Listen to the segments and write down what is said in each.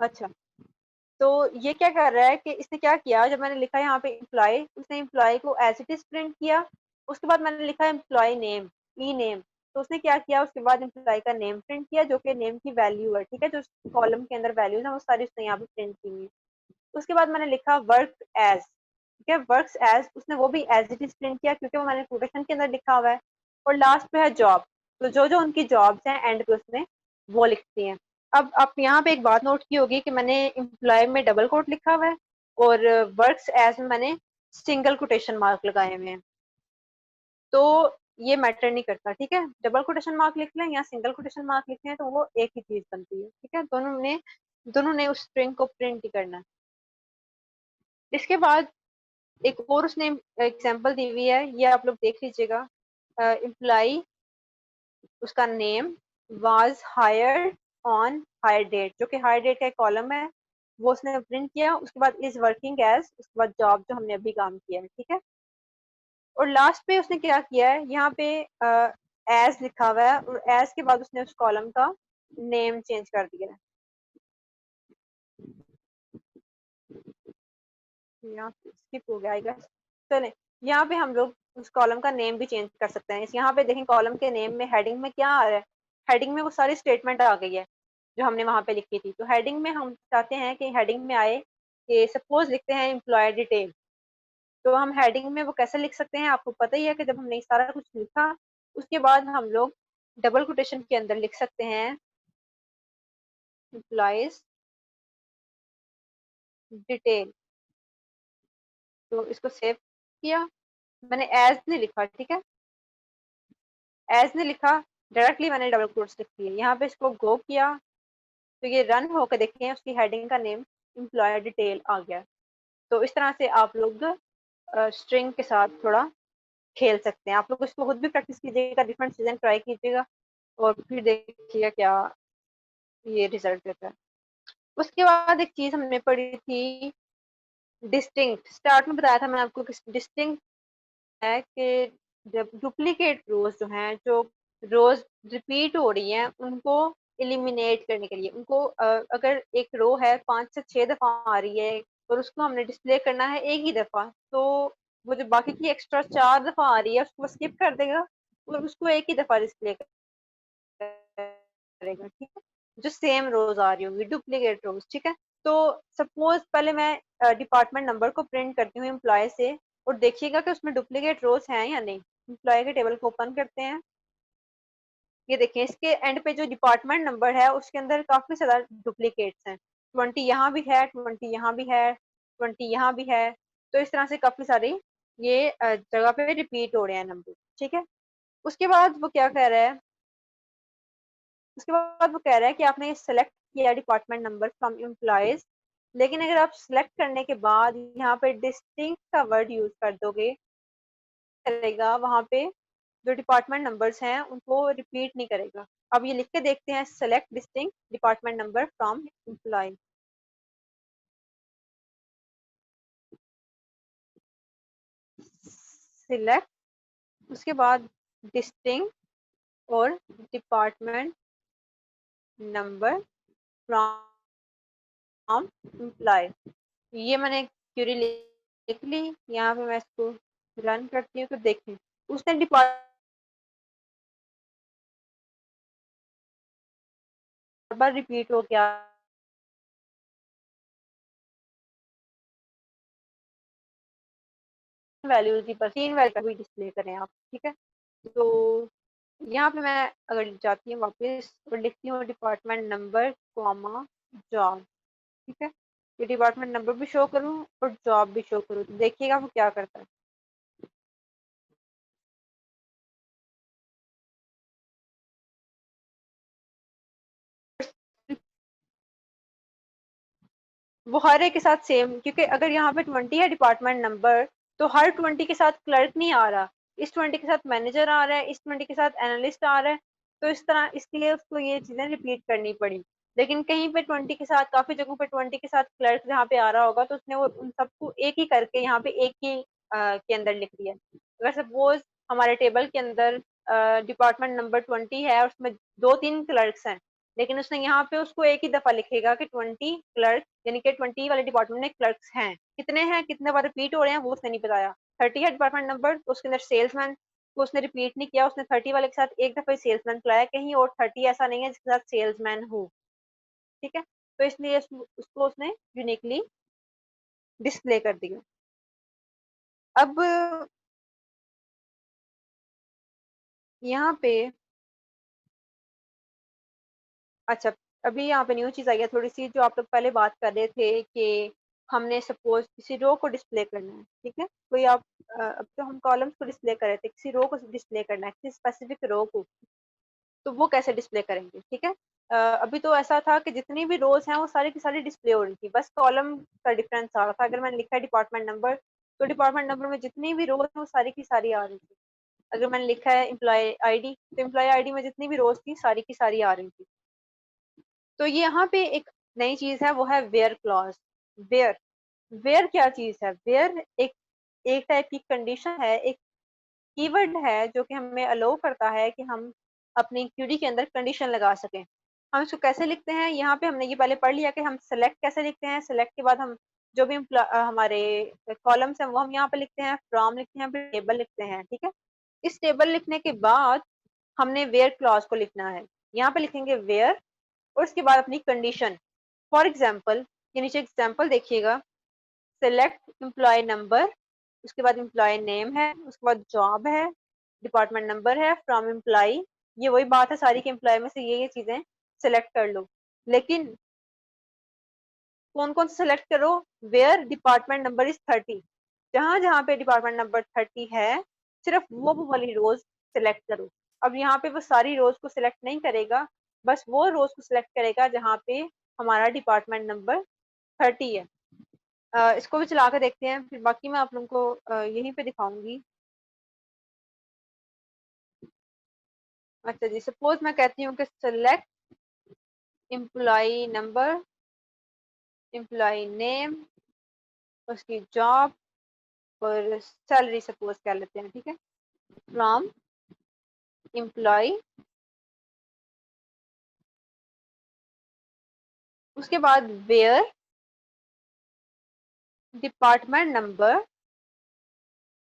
अच्छा, तो ये क्या कर रहा है कि इसने क्या किया, जब मैंने लिखा यहाँ पे एम्प्लॉय, उसने एम्प्लॉय को एज इट इज प्रिंट किया। उसके बाद मैंने लिखा एम्प्लॉय नेम, ई नेम, तो उसने क्या किया, उसके बाद एम्प्लॉय का नेम प्रिंट किया जो कि नेम की वैल्यू है, ठीक है, जो कॉलम के अंदर वैल्यू है वो सारी उसने यहाँ पे प्रिंट की हुई है। उसके बाद मैंने लिखा वर्क एज, ठीक है, वर्क्स एज, उसने वो भी एज इट इज प्रिंट किया क्योंकि वो मैंने कोटेशन के अंदर लिखा हुआ है। और लास्ट पे है जॉब, तो जो जो उनकी जॉब्स हैं एंड पे उसने वो लिखती हैं। अब आप यहाँ पे एक बात नोट की होगी कि मैंने एम्प्लॉय में डबल कोट लिखा हुआ है और वर्क्स एज में मैंने सिंगल कोटेशन मार्क लगाए हुए हैं। तो ये मैटर नहीं करता, ठीक है, डबल कोटेशन मार्क लिख लें या सिंगल कोटेशन मार्क लिख लें तो वो एक ही चीज बनती है, ठीक है, दोनों ने उस स्ट्रिंग को प्रिंट ही करना है। इसके बाद एक और उसने एग्जांपल दी हुई है, ये आप लोग देख लीजिएगा। एम्प्लाई, उसका name was hired on hire date, जो कि हायर डेट का एक कॉलम है, वो उसने प्रिंट किया। उसके बाद इज वर्किंग एज, उसके बाद जॉब जो हमने अभी काम किया है, ठीक है। और लास्ट पे उसने क्या किया है, यहाँ पे एज लिखा हुआ है और एज के बाद उसने उस कॉलम का नेम चेंज कर दिया है। यहाँ स्किप हो गया आएगा, चले, यहाँ पे हम लोग उस कॉलम का नेम भी चेंज कर सकते हैं। इस यहाँ पे देखें कॉलम के नेम में हेडिंग में क्या आ रहा है, हेडिंग में वो सारी स्टेटमेंट आ गई है जो हमने वहां पे लिखी थी। तो हेडिंग में हम चाहते हैं कि हेडिंग में आए कि सपोज लिखते हैं एम्प्लॉय डिटेल, तो हम हेडिंग में वो कैसे लिख सकते हैं, आपको पता ही है कि जब हमने सारा कुछ लिखा उसके बाद हम लोग डबल कोटेशन के अंदर लिख सकते हैं एम्प्लॉयज डिटेल। तो इसको सेव किया, मैंने एज नहीं लिखा, ठीक है, एज ने लिखा, डायरेक्टली मैंने डबल कोट्स लिख दिए। यहाँ पे इसको गो किया तो ये रन होकर देखें उसकी हेडिंग का नेम एम्प्लॉयर डिटेल आ गया। तो इस तरह से आप लोग स्ट्रिंग के साथ थोड़ा खेल सकते हैं। आप लोग इसको खुद भी प्रैक्टिस कीजिएगा, डिफरेंट चीजें ट्राई कीजिएगा और फिर देखिएगा क्या ये रिजल्ट देता है। उसके बाद एक चीज हमने पढ़ी थी डिस्टिंक्ट, स्टार्ट में बताया था मैंने आपको कि डिस्टिंक्ट है कि जब डुप्लीकेट रोज जो हैं, जो रोज रिपीट हो रही हैं, उनको एलिमिनेट करने के लिए, उनको अगर एक रो है 5 से 6 दफा आ रही है और उसको हमने डिस्प्ले करना है एक ही दफा, तो वो जो बाकी की एक्स्ट्रा 4 दफा आ रही है उसको स्किप कर देगा और उसको एक ही दफा डिस्प्ले करेगा, ठीक है, जो सेम रोज आ रही होंगी, डुप्लीकेट रोज, ठीक है। तो सपोज पहले मैं डिपार्टमेंट नंबर को प्रिंट करती हूँ एम्प्लॉय से और देखिएगा कि उसमें डुप्लीकेट रोज हैं या नहीं। एम्प्लॉय के टेबल को ओपन करते हैं, ये देखिए इसके एंड पे जो डिपार्टमेंट नंबर है उसके अंदर काफी ज्यादा डुप्लीकेट्स हैं, 20 यहाँ भी है, 20 यहाँ भी है, 20 यहाँ भी है। तो इस तरह से काफी सारी ये जगह पे रिपीट हो रहे हैं नंबर, ठीक है। उसके बाद वो क्या कह रहा है, उसके बाद वो कह रहा है कि आपने सेलेक्ट किया डिपार्टमेंट नंबर फ्रॉम एम्प्लॉयज, लेकिन अगर आप सेलेक्ट करने के बाद यहाँ पे डिस्टिंक्ट का वर्ड यूज कर दोगे, करेगा वहां पे जो डिपार्टमेंट नंबर्स हैं उनको रिपीट नहीं करेगा। अब ये लिख के देखते हैं, select distinct department number from employ, select, उसके बाद डिस्टिंक्ट और डिपार्टमेंट नंबर फ्रॉम एम्प्लॉय। ये मैंने क्यूरी लिख ली, यहाँ पे मैं इसको रन करती हूँ तो देखें उसने डिपार्टमेंट बार रिपीट हो गया, वैल्यूज की पर 3 वैल्यू भी डिस्प्ले करें आप, ठीक है। तो यहाँ पे मैं अगर जाती हूँ वापस और लिखती हूँ डिपार्टमेंट नंबर कॉमा जॉब, ठीक है, ये डिपार्टमेंट नंबर भी शो करूँ और जॉब भी शो करूँ, तो देखिएगा वो क्या करता है। वो हर एक के साथ सेम, क्योंकि अगर यहाँ पे 20 है डिपार्टमेंट नंबर तो हर 20 के साथ क्लर्क नहीं आ रहा, इस 20 के साथ मैनेजर आ रहा है, इस 20 के साथ एनालिस्ट आ रहा है, तो इस तरह इसलिए उसको ये चीजें रिपीट करनी पड़ी। लेकिन कहीं पे 20 के साथ, काफी जगहों पे 20 के साथ क्लर्क जहाँ पे आ रहा होगा तो उसने वो उन सबको एक ही करके यहाँ पे एक ही के अंदर लिख दिया। अगर सपोज हमारे टेबल के अंदर डिपार्टमेंट नंबर 20 है और उसमें 2-3 क्लर्क्स हैं, लेकिन उसने यहाँ पे उसको एक ही दफा लिखेगा कि 20 क्लर्क, यानी कि 20 वाले डिपार्टमेंट में क्लर्क्स हैं, कितने हैं, कितने बार रिपीट हो रहे हैं वो उसने नहीं बताया। 30 है डिपार्टमेंट नंबर, तो उसके अंदर सेल्समैन को उसने रिपीट नहीं किया, उसने 30 वाले के साथ एक दफा सेल्समैन बुलाया, कहीं और 30 ऐसा नहीं है जिसके साथ सेल्समैन हो। ठीक है, तो इसलिए उसको उसने यूनिकली डिस्प्ले कर दिया। अब यहाँ पे अच्छा, अभी यहाँ पे न्यू चीज आई है थोड़ी सी, जो आप लोग पहले बात कर रहे थे कि हमने सपोज किसी रो को डिस्प्ले करना है। ठीक है, कोई आप अब तो हम कॉलम्स को डिस्प्ले कर रहे थे, किसी रो को डिस्प्ले करना है, किसी स्पेसिफिक रो को, तो वो कैसे डिस्प्ले करेंगे। ठीक है, अभी तो ऐसा था कि जितनी भी रोज हैं वो सारी की सारी डिस्प्ले हो रही थी, बस कॉलम का डिफरेंस आ रहा था। अगर मैंने लिखा है डिपार्टमेंट नंबर, तो डिपार्टमेंट नंबर में जितनी भी रोज हैं वो सारी की सारी आ रही थी। अगर मैंने लिखा है एम्प्लॉय आईडी, तो एम्प्लॉय आईडी में जितनी भी रोज थी सारी की सारी आ रही थी। तो ये यहाँ पे एक नई चीज है, वो है वेयर क्लॉज। वेयर, वेयर क्या चीज है? वेयर एक एक टाइप की कंडीशन है, एक कीवर्ड है जो कि हमें अलाउ करता है कि हम अपनी क्यूरी के अंदर कंडीशन लगा सकें। हम इसको कैसे लिखते हैं, यहाँ पे हमने ये पहले पढ़ लिया कि हम सेलेक्ट कैसे लिखते हैं। सेलेक्ट के बाद हम जो भी हमारे कॉलम्स हैं वो हम यहाँ पे लिखते हैं, फ्रॉम लिखते हैं, फिर टेबल लिखते हैं। ठीक है, इस टेबल लिखने के बाद हमने वेयर क्लॉज को लिखना है। यहाँ पे लिखेंगे वेयर और उसके बाद अपनी कंडीशन। फॉर एग्जाम्पल, ये नीचे एग्जाम्पल देखिएगा, सेलेक्ट एम्प्लॉय नंबर, उसके बाद एम्प्लॉय नेम है, उसके बाद जॉब है, डिपार्टमेंट नंबर है, फ्रॉम एम्प्लॉय। ये वही बात है सारी के एम्प्लॉय में से ये चीजें सेलेक्ट कर लो। लेकिन कौन कौन से सेलेक्ट करो? वेयर डिपार्टमेंट नंबर इज 30, जहां जहां पे डिपार्टमेंट नंबर 30 है सिर्फ वो वाली रोज सेलेक्ट करो। अब यहाँ पे वो सारी रोज को सिलेक्ट नहीं करेगा, बस वो रोज को सिलेक्ट करेगा जहाँ पे हमारा डिपार्टमेंट नंबर 30 है। इसको भी चला के देखते हैं, फिर बाकी मैं आप लोगों को यहीं पे दिखाऊंगी। अच्छा जी, सपोज मैं कहती हूँ कि select employee number, employee name, उसकी जॉब और सैलरी सपोज कर लेते हैं। ठीक है, फ्रॉम एम्प्लॉय, उसके बाद where department number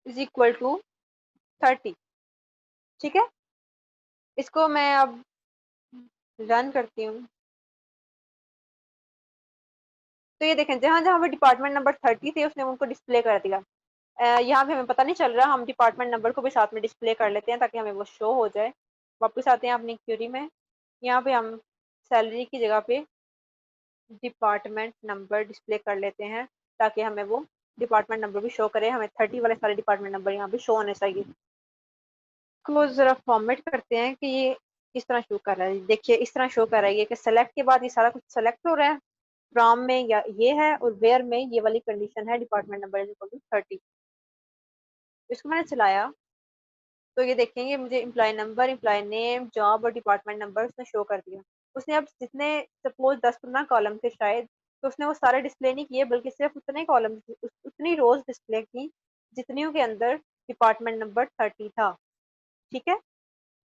is equal to 30। ठीक है, इसको मैं अब रन करती हूँ। तो ये देखें, जहां जहां पे डिपार्टमेंट नंबर 30 थे उसने उनको डिस्प्ले कर दिया। यहाँ पे हमें पता नहीं चल रहा, हम डिपार्टमेंट नंबर को भी साथ में डिस्प्ले कर लेते हैं ताकि हमें वो शो हो जाए। वापस आते हैं अपनी क्यूरी में, यहाँ पे हम सैलरी की जगह पे डिपार्टमेंट नंबर डिस्प्ले कर लेते हैं ताकि हमें वो डिपार्टमेंट नंबर भी शो करे। हमें 30 वाले सारे डिपार्टमेंट नंबर यहाँ पे शो होने चाहिए। को जरा फॉर्मेट करते हैं कि ये किस तरह शो कर रहा है। देखिए इस तरह शो कर रहा है कि सेलेक्ट के बाद ये सारा कुछ सेलेक्ट हो रहा है, फ्रॉम में या ये है, और वेयर में ये वाली कंडीशन है, department number is equal to 30। इसको मैंने चलाया तो ये देखेंगे मुझे employee number, employee name, job और डिपार्टमेंट नंबर उसने शो कर दिया। उसने अब जितने सपोज 10-15 कॉलम थे शायद, तो उसने वो सारे डिस्प्ले नहीं किए, बल्कि सिर्फ उतने कॉलम उतनी रोज डिस्प्ले की जितनियों के अंदर डिपार्टमेंट नंबर 30 था। ठीक है,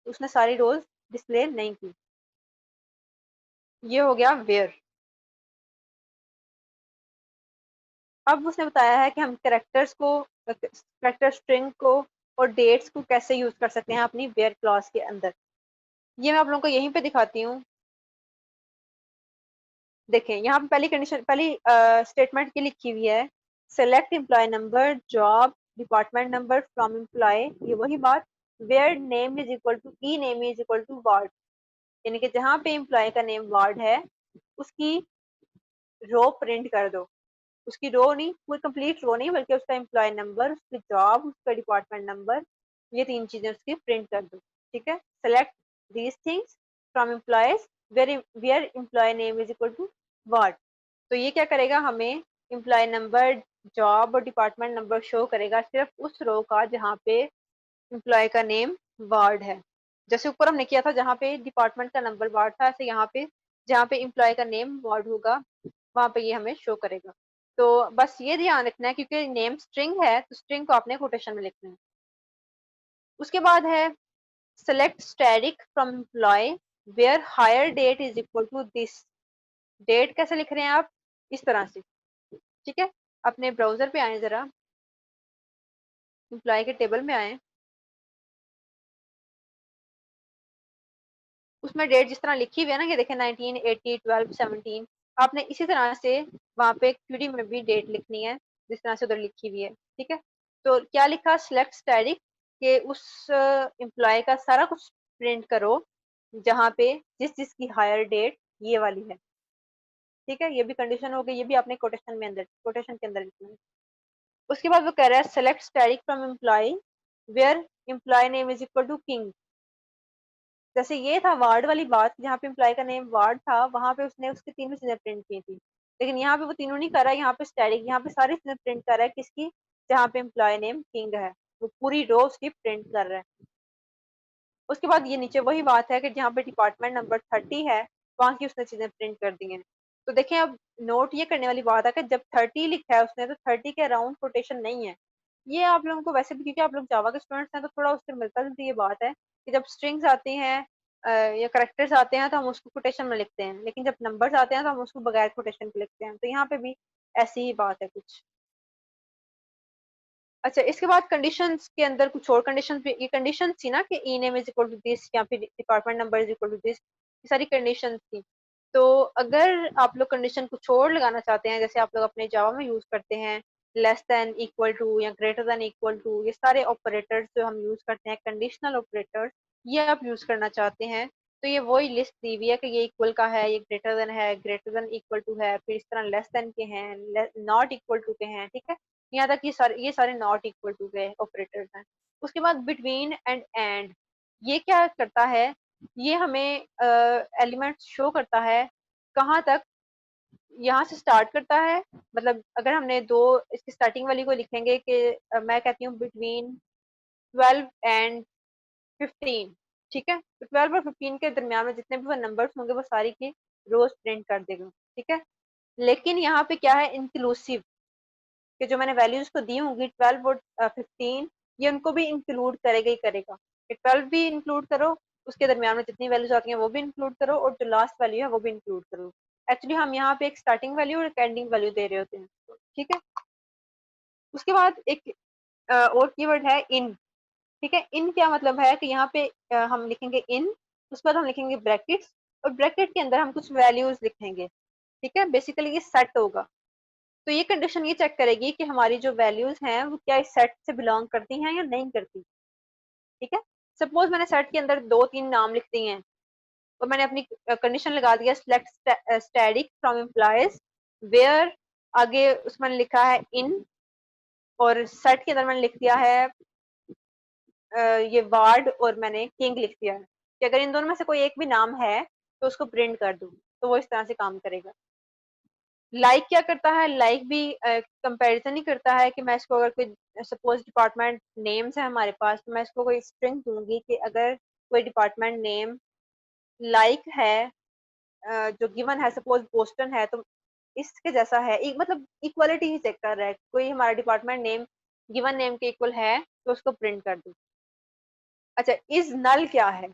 उसने सारी रोज डिस्प्ले नहीं की। ये हो गया वेयर। अब उसने बताया है कि हम कैरेक्टर्स को, कैरेक्टर स्ट्रिंग को और डेट्स को कैसे यूज कर सकते हैं अपनी वेयर क्लॉज के अंदर। ये मैं आप लोगों को यहीं पे दिखाती हूँ। देखें यहाँ पे पहली कंडीशन, पहली स्टेटमेंट की लिखी हुई है, select employee number, job, department number from employee. ये वही बात, where name is equal to E name is equal to Ward, यानी कि जहाँ पे एम्प्लॉय का नेम वार्ड है उसकी रो प्रिंट कर दो। उसकी रो नहीं, पूरी कंप्लीट रो नहीं, बल्कि उसका एम्प्लॉय नंबर, उसकी जॉब, उसका डिपार्टमेंट नंबर, ये तीन चीजें उसकी प्रिंट कर दो। ठीक है, select these things from employees where employee name is equal to what. तो ये क्या करेगा, हमें एम्प्लॉय नंबर, जॉब और डिपार्टमेंट नंबर शो करेगा सिर्फ उस रो का जहाँ पे एम्प्लॉय का नेम वार्ड है। जैसे ऊपर हमने किया था जहाँ पे डिपार्टमेंट का नंबर वार्ड था, ऐसे यहाँ पे जहाँ पे एम्प्लॉय का नेम वार्ड होगा वहां पे ये हमें शो करेगा। तो बस ये ध्यान रखना है क्योंकि नेम स्ट्रिंग है तो स्ट्रिंग को आपने कोटेशन में लिखना है। उसके बाद है select static from employee, where hire date is equal to this. Date कैसे लिख रहे हैं आप, इस तरह से, ठीक है। अपने ब्राउजर पे आए, जरा एम्प्लॉय के टेबल में आए, उसमें डेट जिस तरह लिखी हुई है ना, ये देखें 19, 80, 12, 17, आपने इसी तरह से वहां पे क्यूडी में भी डेट लिखनी है जिस तरह से उधर लिखी हुई है, ठीक है। तो क्या लिखा, सिलेक्ट स्टैटिक, के उस एम्प्लॉय का सारा कुछ प्रिंट करो जहाँ पे जिस जिसकी हायर डेट ये वाली है, ठीक है। ये भी कंडीशन हो गई, ये भी आपने कोटेशन में अंदर, कोटेशन के अंदर लिखना है। उसके बाद वो कह रहा है select static from employee where employee name is equal to King. जैसे ये था वार्ड वाली बात, जहाँ पे एम्प्लॉय का नेम वार्ड था, वहां पे उसने उसकी तीनों चीजें प्रिंट की थी, लेकिन यहाँ पे वो तीनों नहीं कर रहा है, यहाँ पे स्टैटिक, यहाँ पे सारी चीजें प्रिंट कर रहा है किसकी, जहाँ पे एम्प्लॉय नेम किंग है, वो पूरी रो उसकी प्रिंट कर रहा है। उसके बाद ये नीचे वही बात है कि जहाँ पे डिपार्टमेंट नंबर 30 है, वहां की उसने चीजें प्रिंट कर दी हैं। तो देखें, अब नोट ये करने वाली बात है कि जब 30 लिखा है उसने, तो 30 के अराउंड कोटेशन नहीं है। ये आप लोगों को वैसे भी, क्योंकि आप लोग जावा के स्टूडेंट्स हैं, तो थोड़ा उससे मिलता जुलती ये बात है कि जब स्ट्रिंग्स आती हैं या करेक्टर्स आते हैं तो हम उसको कोटेशन में लिखते हैं, लेकिन जब नंबर्स आते हैं तो हम उसको बगैर कोटेशन के लिखते हैं। तो यहाँ पे भी ऐसी ही बात है कुछ। अच्छा, इसके बाद कंडीशंस के अंदर कुछ और कंडीशंस भी, ये कंडीशन थी ना कि E name is equal to this या फिर department number is equal to this, ये सारी कंडीशंस थी। तो अगर आप लोग कंडीशन कुछ और लगाना चाहते हैं, जैसे आप लोग अपने जावा में यूज करते हैं लेस देन, इक्वल टू या ग्रेटर देन इक्वल टू, ये सारे ऑपरेटर्स जो हम यूज करते हैं, कंडीशनल ऑपरेटर्स, ये आप यूज करना चाहते हैं, तो ये वही लिस्ट दी हुई है कि ये इक्वल का है, ये ग्रेटर देन है, ग्रेटर देन इक्वल टू है, फिर इस तरह लेस देन के हैं, नॉट इक्वल टू के हैं, ठीक है। यहाँ तक ये सारे नॉट इक्वल टू के ऑपरेटर्स हैं। उसके बाद बिटवीन एंड ये क्या करता है, ये हमें एलिमेंट शो करता है कहाँ तक, यहाँ से स्टार्ट करता है, मतलब अगर हमने दो, इसकी स्टार्टिंग वाली को लिखेंगे कि मैं कहती हूँ बिटवीन 12 एंड 15, ठीक है। तो 12 और 15 के दरमियान में जितने भी वो नंबर्स होंगे वो सारी की रोज प्रिंट कर देगा, ठीक है। लेकिन यहाँ पे क्या है, इंक्लूसिव, कि जो मैंने वैल्यूज को दी होंगी 12 और 15, ये उनको भी इंक्लूड करेगा ही करेगा, कि 12 भी इंक्लूड करो, उसके दरमियान में जितनी वैल्यूज आती हैं वो भी इंक्लूड करो, और जो लास्ट वैल्यू है वो भी इंक्लूड करो। एक्चुअली हम यहाँ पे एक स्टार्टिंग वैल्यू और एक एंडिंग वैल्यू दे रहे होते हैं, ठीक है। उसके बाद एक और कीवर्ड है इन, ठीक है। इन क्या मतलब है कि यहाँ पे हम लिखेंगे इन, उसके बाद हम लिखेंगे ब्रैकेट्स, और ब्रैकेट के अंदर हम कुछ वैल्यूज लिखेंगे, ठीक है। बेसिकली ये सेट होगा। तो ये कंडीशन ये चेक करेगी कि हमारी जो वैल्यूज हैं वो क्या इस सेट से बिलोंग करती हैं या नहीं करती, ठीक है। सपोज मैंने सेट के अंदर दो तीन नाम लिख दिए हैं, और मैंने अपनी कंडीशन लगा दिया select static from employees where, आगे उसमें लिखा है इन, और सेट के अंदर मैंने लिख दिया है ये वार्ड, और मैंने किंग लिख दिया है कि अगर इन दोनों में से कोई एक भी नाम है तो उसको प्रिंट कर दूं, तो वो इस तरह से काम करेगा। लाइक क्या करता है, लाइक भी कंपैरिजन ही करता है कि मैं इसको, अगर कोई सपोज डिपार्टमेंट नेम्स है हमारे पास, तो मैं इसको कोई स्ट्रिंग दूंगी कि अगर कोई डिपार्टमेंट नेम लाइक है जो गिवन है, सपोज बोस्टन है, तो इसके जैसा है, एक मतलब इक्वालिटी ही चेक कर रहा है, कोई हमारा डिपार्टमेंट नेम गिवन नेम के इक्वल है तो उसको प्रिंट कर दो। अच्छा, इज नल क्या है,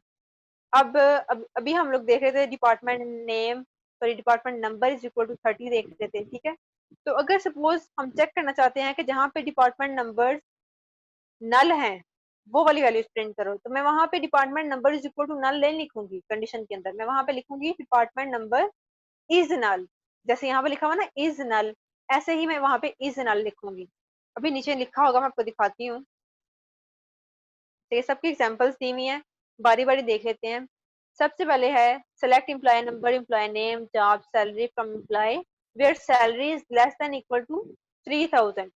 अब अभी हम लोग देख रहे थे department name, sorry department number is equal to 30 देख रहे थे, ठीक है। तो अगर सपोज हम चेक करना चाहते हैं कि जहाँ पे डिपार्टमेंट नंबर नल हैं वो वाली वैल्यूज प्रिंट करो, तो मैं वहां पे department number is equal to null नहीं लिखूंगी, कंडीशन के अंदर मैं वहां पे लिखूंगी डिपार्टमेंट नंबर इज नल, जैसे यहाँ पे लिखा हुआ ना इज नल, ऐसे ही मैं वहां पे इज नल लिखूंगी। अभी नीचे लिखा होगा, मैं आपको दिखाती हूँ। तो ये सबकी एग्जांपल्स दी हुई हैं, बारी बारी देख लेते हैं। सबसे पहले है select employee number, employee name, job, salary from employee where salary is less than equal to 3000।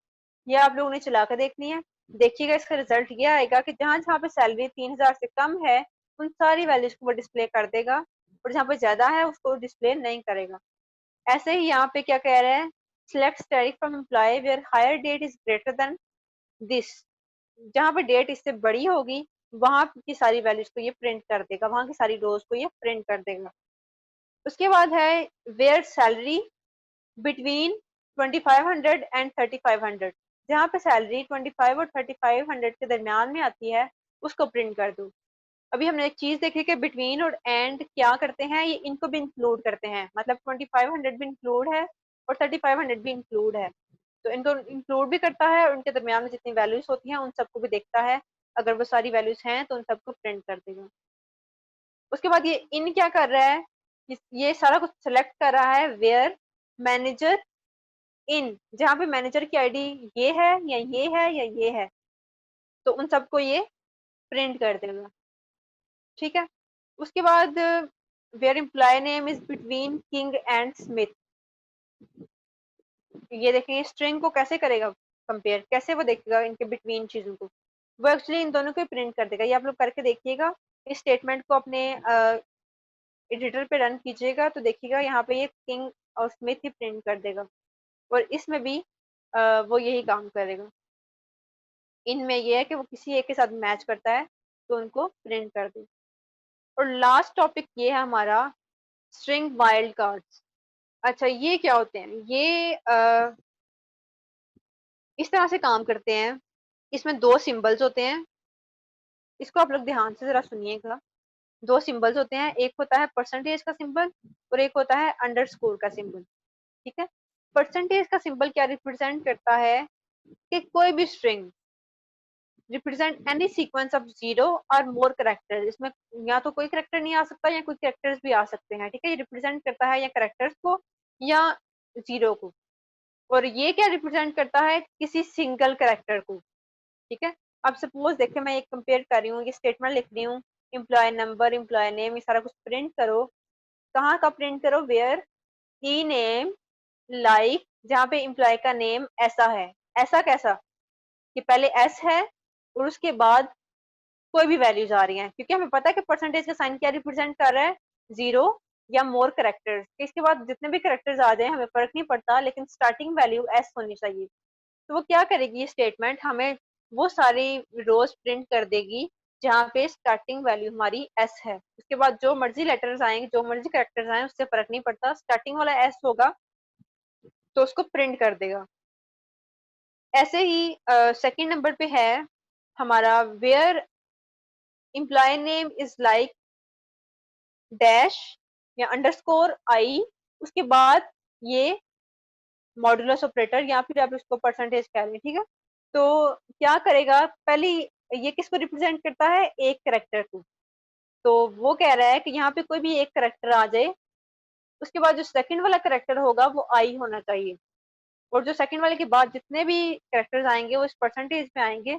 ये आप लोगों ने चला कर देखनी है। देखिएगा इसका रिजल्ट ये आएगा कि जहां जहां पे सैलरी 3000 से कम है उन सारी वैल्यूज को वो डिस्प्ले कर देगा, और जहाँ पे ज्यादा है उसको डिस्प्ले नहीं करेगा। ऐसे ही यहाँ पे क्या कह रहे हैं, select static from employee where hire date is greater than this, जहाँ पे डेट इससे बड़ी होगी वहां की सारी वैल्यूज को ये प्रिंट कर देगा, वहां की सारी रोज को ये प्रिंट कर देगा। उसके बाद है वेयर सैलरी बिटवीन 2500 एंड 3500, जहाँ पे सैलरी 25 और 3500 के दरमियान में आती है उसको प्रिंट कर दो। अभी हमने एक चीज देखी कि बिटवीन और एंड क्या करते हैं, ये इनको भी इंक्लूड करते हैं, मतलब 2500 भी इंक्लूड है और 3500 भी इंक्लूड है। तो इनको इंक्लूड भी करता है और उनके दरमियान में जितनी वैल्यूज होती हैं उन सबको भी देखता है। अगर वो सारी वैल्यूज हैं तो उन सबको प्रिंट कर देगा। उसके बाद ये इन क्या कर रहा है, ये सारा कुछ सेलेक्ट कर रहा है वेयर मैनेजर इन, जहाँ पे मैनेजर की आईडी ये है या ये है या ये है, तो उन सबको ये प्रिंट कर देगा। ठीक है। उसके बाद where employee name is between King and Smith, ये देखेंगे स्ट्रिंग को कैसे करेगा कंपेयर, कैसे वो देखेगा इनके बिटवीन चीजों को, वो एक्चुअली इन दोनों को प्रिंट कर देगा। ये आप लोग करके देखिएगा, इस स्टेटमेंट को अपने एडिटर पे रन कीजिएगा तो देखिएगा यहाँ पे ये किंग और स्मिथ ही प्रिंट कर देगा। और इसमें भी वो यही काम करेगा। इनमें ये है कि वो किसी एक के साथ मैच करता है तो उनको प्रिंट कर दे। और लास्ट टॉपिक ये है हमारा स्ट्रिंग वाइल्ड कार्ड्स। अच्छा ये क्या होते हैं, ये इस तरह से काम करते हैं। इसमें दो सिंबल्स होते हैं, इसको आप लोग ध्यान से जरा सुनिएगा। दो सिंबल्स होते हैं, एक होता है परसेंटेज का सिंबल और एक होता है अंडरस्कोर का सिंबल। ठीक है। परसेंटेज का सिंबल क्या रिप्रेजेंट करता है कि कोई भी string represent any sequence of zero और मोर करेक्टर्स, इसमें या तो कोई करेक्टर नहीं आ सकता या कोई करेक्टर्स भी आ सकते हैं। ठीक है। ये रिप्रेजेंट करता है या करेक्टर्स को या जीरो को। और ये क्या रिप्रेजेंट करता है, किसी सिंगल करेक्टर को। ठीक है। अब सपोज देखे मैं एक कंपेयर कर रही हूँ, ये स्टेटमेंट लिख रही हूँ, एम्प्लॉय नंबर एम्प्लॉय नेम, ये सारा कुछ प्रिंट करो। कहाँ का प्रिंट करो, वेयर ई नेम लाइक, जहाँ पे एम्प्लॉय का नेम ऐसा है। ऐसा कैसा कि पहले एस है और उसके बाद कोई भी वैल्यूज आ रही हैं, क्योंकि हमें पता है कि परसेंटेज का साइन क्या रिप्रेजेंट कर रहा है, जीरो या मोर करेक्टर्स। इसके बाद जितने भी करेक्टर्स आ जाए हमें फर्क नहीं पड़ता, लेकिन स्टार्टिंग वैल्यू एस होनी चाहिए। तो वो क्या करेगी, ये स्टेटमेंट हमें वो सारी रोज प्रिंट कर देगी जहाँ पे स्टार्टिंग वैल्यू हमारी एस है। उसके बाद जो मर्जी लेटर्स आएंगे, जो मर्जी करेक्टर्स आए, उससे फर्क नहीं पड़ता, स्टार्टिंग वाला एस होगा तो उसको प्रिंट कर देगा। ऐसे ही सेकंड नंबर पे है हमारा where employee name is like dash या अंडरस्कोर आई, उसके बाद ये मॉडुलस ऑपरेटर या फिर आप इसको परसेंटेज कह लें। ठीक है। तो क्या करेगा, पहले ये किसको रिप्रेजेंट करता है, एक करेक्टर को। तो वो कह रहा है कि यहाँ पे कोई भी एक करेक्टर आ जाए, उसके बाद जो सेकंड वाला करेक्टर होगा वो आई होना चाहिए। और जो सेकंड वाले के बाद जितने भी करेक्टर्स आएंगे वो इस परसेंटेज में आएंगे,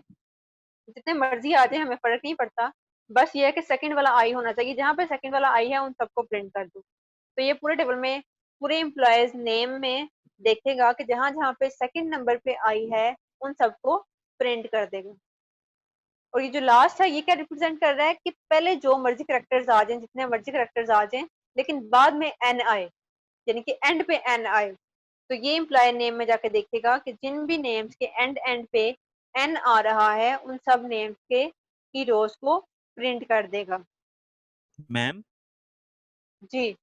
जितने मर्जी आ जाए हमें फर्क नहीं पड़ता, बस ये है कि सेकंड वाला आई होना चाहिए। जहाँ पे सेकंड वाला आई है उन सबको प्रिंट कर दो। तो ये पूरे टेबल में, पूरे एम्प्लॉयज नेम में देखेगा कि जहां जहां पे सेकंड नंबर पे आई है उन सबको प्रिंट कर देगा। और ये जो लास्ट है ये क्या रिप्रेजेंट कर रहा है कि पहले जो मर्जी करेक्टर्स आ जाएं, जितने मर्जी करेक्टर्स आ जाएं, लेकिन बाद में एन आए, यानी कि एंड पे एन आए। तो ये एम्प्लॉय नेम में जाके देखेगा कि जिन भी नेम्स के एंड एंड पे एन आ रहा है उन सब नेम्स के की रोज को प्रिंट कर देगा। मैम जी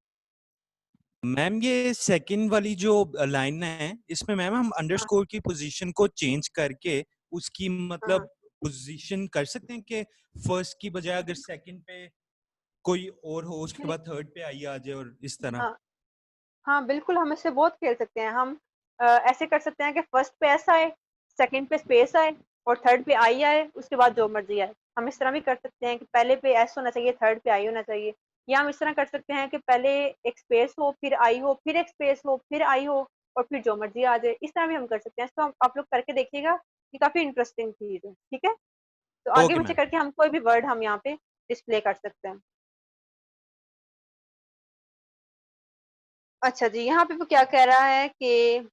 मैम ये सेकंड वाली जो लाइन है इसमें मैम हम हाँ अंडरस्कोर की पोजीशन को चेंज करके उसकी हाँ मतलब पोजीशन कर सकते हैं कि फर्स्ट की बजाय अगर सेकंड पे कोई और हो उसके बाद थर्ड पे आई आ जाए और इस तरह। हाँ हाँ बिल्कुल, हम इससे बहुत खेल सकते हैं। हम ऐसे कर सकते हैं कि फर्स्ट पे एस आए, सेकंड पे स्पेस आए और थर्ड पे आई आए, उसके बाद जो मर्जी आए। हम इस तरह भी कर सकते हैं कि पहले पे एस होना चाहिए, थर्ड पे आई होना चाहिए। या हम इस तरह कर सकते हैं कि पहले एक स्पेस हो, फिर आई हो, फिर एक स्पेस हो, फिर आई हो और फिर जो मर्जी आ जाए। इस तरह भी हम कर सकते हैं। इसको आप लोग करके देखिएगा, ये काफी इंटरेस्टिंग चीज है। ठीक है। तो आगे ओके पीछे मैम। करके हम कोई भी वर्ड हम यहाँ पे डिस्प्ले कर सकते हैं। अच्छा जी, यहाँ पे वो क्या कह रहा है कि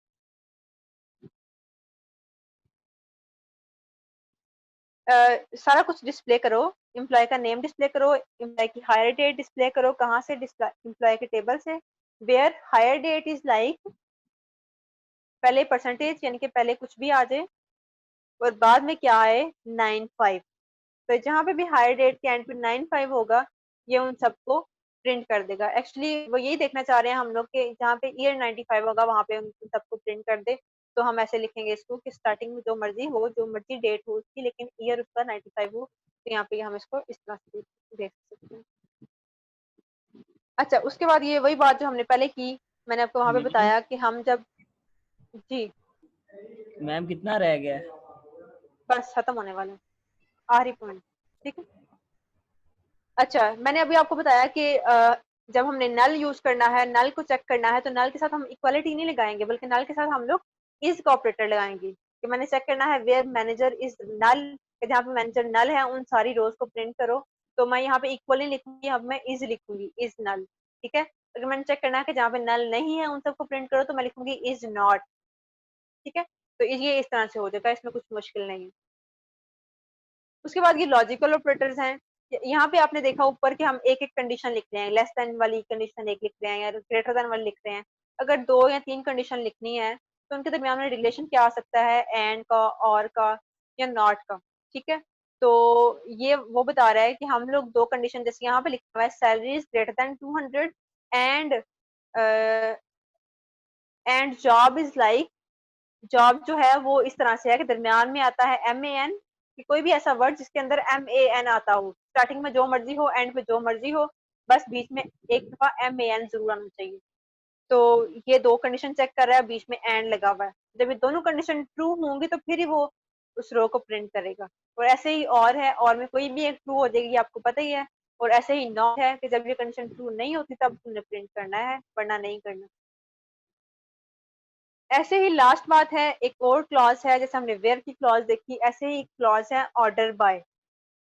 सारा कुछ डिस्प्ले करो, एम्प्लॉय का नेम डिस्प्ले करो, एम्प्लॉय की हायर डेट डिस्प्ले करो। कहाँ से, एम्प्लॉय के टेबल से। Where hire date is like, पहले परसेंटेज यानी कि पहले कुछ भी आ जाए और बाद में क्या आए, 95। तो जहाँ पे भी हायर डेट के एंड पे 95 होगा ये उन सबको प्रिंट कर देगा। एक्चुअली वो यही देखना चाह रहे हैं हम लोग कि जहाँ पे ईयर 95 होगा वहाँ पे उन सबको प्रिंट कर दे। तो हम ऐसे लिखेंगे इसको कि स्टार्टिंग में जो मर्जी हो, जो मर्जी डेट हो उसकी, लेकिन ईयर उसका 95 हो। तो यहाँ पे हम इसको इस तरह से देख सकते हैं। अच्छा, उसके बाद ये वही बात जो हमने पहले की, मैंने आपको वहां पे बताया कि हम जब जी मैम कितना रह गया है? बस खत्म होने वाला है, आखिरी पॉइंट। ठीक है। अच्छा, मैंने अभी आपको बताया कि जब हमने नल यूज करना है, नल को चेक करना है, तो नल के साथ हम इक्वालिटी नहीं लगाएंगे, बल्कि नल के साथ हम लोग इज का ऑपरेटर लगाएंगे कि मैंने चेक करना है वेयर मैनेजर इज नल, जहाँ पे मैनेजर नल है उन सारी रोज को प्रिंट करो। तो मैं यहाँ पे इक्वल नहीं लिखूंगी, अब मैं इज लिखूंगी, इज नल। ठीक है। अगर मैंने चेक करना है कि जहाँ पे नल नहीं है उन सबको प्रिंट करो, तो मैं लिखूंगी इज नॉट। ठीक है। तो ये इस तरह से हो जाएगा, इसमें कुछ मुश्किल नहीं है। उसके बाद ये लॉजिकल ऑपरेटर्स हैं। यहाँ पे आपने देखा ऊपर कि हम एक एक कंडीशन लिख रहे हैं, लेस देन वाली कंडीशन एक लिख रहे हैं या ग्रेटर देन वाली लिख रहे हैं। अगर 2 या 3 कंडीशन लिखनी है तो उनके दरमियान में रिलेशन क्या आ सकता है, एंड का, और का, या नॉट का। ठीक है। तो ये वो बता रहा है कि हम लोग 2 कंडीशन, जैसे यहाँ पे लिखा हुआ है salary is greater then 200 and and job is like, job जो है वो इस तरह से है कि दरमियान में आता है MAN, कि कोई भी ऐसा वर्ड जिसके अंदर MAN आता हो, स्टार्टिंग में जो मर्जी हो, एंड पे जो मर्जी हो, बस बीच में एक दफा MAN जरूर आना चाहिए। तो ये 2 कंडीशन चेक कर रहा है, बीच में एंड लगा हुआ है। जब ये दोनों कंडीशन ट्रू होंगी तो फिर ही वो उस रो को प्रिंट करेगा। और ऐसे ही और है, और में कोई भी एक ट्रू हो जाएगी, आपको पता ही है। और ऐसे ही नॉट है कि जब ये कंडीशन ट्रू नहीं होती तब तुमने प्रिंट करना है, वरना नहीं करना। ऐसे ही लास्ट बात है, एक और क्लॉज है, जैसे हमने वेयर की क्लॉज देखी, ऐसे ही एक क्लॉज है ऑर्डर बाय।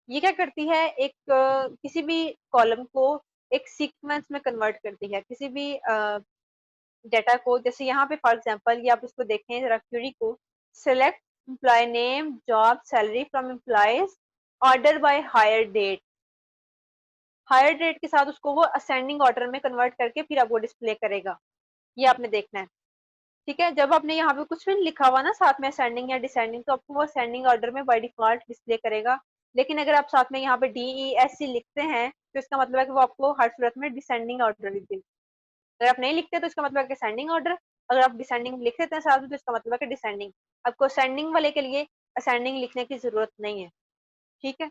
ये क्या करती है, एक किसी भी कॉलम को एक सीक्वेंस में कन्वर्ट करती है, किसी भी डेटा को। जैसे यहाँ पे फॉर एग्जांपल ये आप इसको देखें जरा, क्वेरी को, select employee name job salary from employees order by hire date. Hire date के साथ उसको वो असेंडिंग ऑर्डर में कन्वर्ट करके फिर आपको डिस्प्ले करेगा। ये आपने देखना है। ठीक है। जब आपने यहाँ पे कुछ भी लिखा हुआ ना साथ में असेंडिंग या डिसेंडिंग, तो आपको वो असेंडिंग ऑर्डर में बाय डिफॉल्ट डिस्प्ले करेगा। लेकिन अगर आप साथ में यहाँ पे DESC लिखते हैं तो इसका मतलब है कि वो आपको हर सूरत में डिसेंडिंग ऑर्डर लिख देगा। अगर आप नहीं लिखते तो इसका मतलब है कि असेंडिंग ऑर्डर। अगर आप डिसेंडिंग लिख देते हैं साथ में तो इसका मतलब है कि डिसेंडिंग। आपको असेंडिंग वाले के लिए असेंडिंग लिखने की जरूरत नहीं है। ठीक है।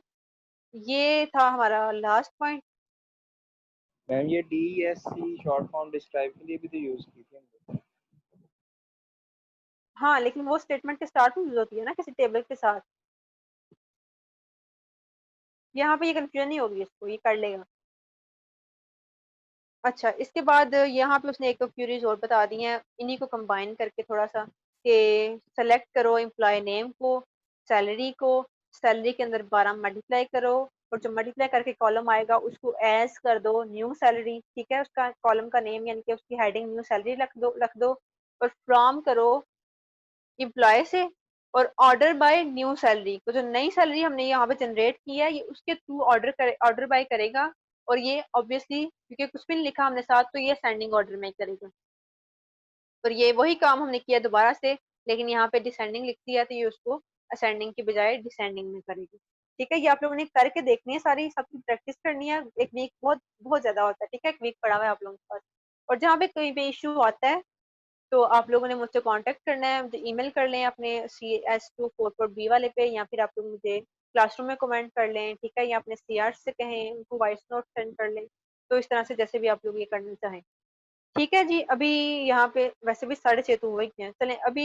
ये था हमारा लास्ट पॉइंट। मैम ये DESC शॉर्ट फॉर्म डिस्क्राइब के लिए भी तो यूज की थी हमने। हाँ, लेकिन वो स्टेटमेंट के स्टार्ट में यूज होती है ना, किसी टेबल के साथ। यहाँ पे ये कंफ्यूजन नहीं होगी, इसको ये कर लेगा। अच्छा, इसके बाद यहाँ पे उसने एक दो क्यूरीज और बता दी हैं, इन्हीं को कंबाइन करके थोड़ा सा, कि सेलेक्ट करो एम्प्लॉय नेम को, सैलरी को, सैलरी के अंदर 12 मल्टीप्लाई करो, और जो मल्टीप्लाई करके कॉलम आएगा उसको एज कर दो न्यू सैलरी। ठीक है। उसका कॉलम का नेम यानी कि उसकी हेडिंग न्यू सैलरी रख दो। और फ्रॉम करो एम्प्लॉय से, और ऑर्डर बाय न्यू सैलरी को, जो नई सैलरी हमने यहाँ पे जनरेट की है, ये उसके थ्रू ऑर्डर बाय करेगा। और ये ऑब्वियसली क्योंकि कुछ भी नहीं लिखा हमने साथ, तो ये असेंडिंग ऑर्डर में करेगा। और ये वही काम हमने किया दोबारा से, लेकिन यहाँ पे डिसेंडिंग लिख दिया, तो ये उसको असेंडिंग की बजाय डिसेंडिंग में करेगी। ठीक है। ये आप लोगों ने करके देखनी है, सारी सबकी प्रैक्टिस करनी है। एक वीक बहुत बहुत ज्यादा होता है। ठीक है। एक वीक पड़ा हुआ है आप लोगों के पास। और जहाँ पे कोई भी इशू आता है तो आप लोगों ने मुझसे कांटेक्ट करना है, मुझे ईमेल कर लें अपने CS244B वाले पे, या फिर आप लोग मुझे क्लासरूम में कमेंट कर लें। ठीक है। या अपने CR से कहें, उनको वॉइस नोट सेंड कर लें। तो इस तरह से जैसे भी आप लोग ये करना चाहें। ठीक है जी। अभी यहाँ पे वैसे भी 6:30 तो हो ही गए हैं, चलें अभी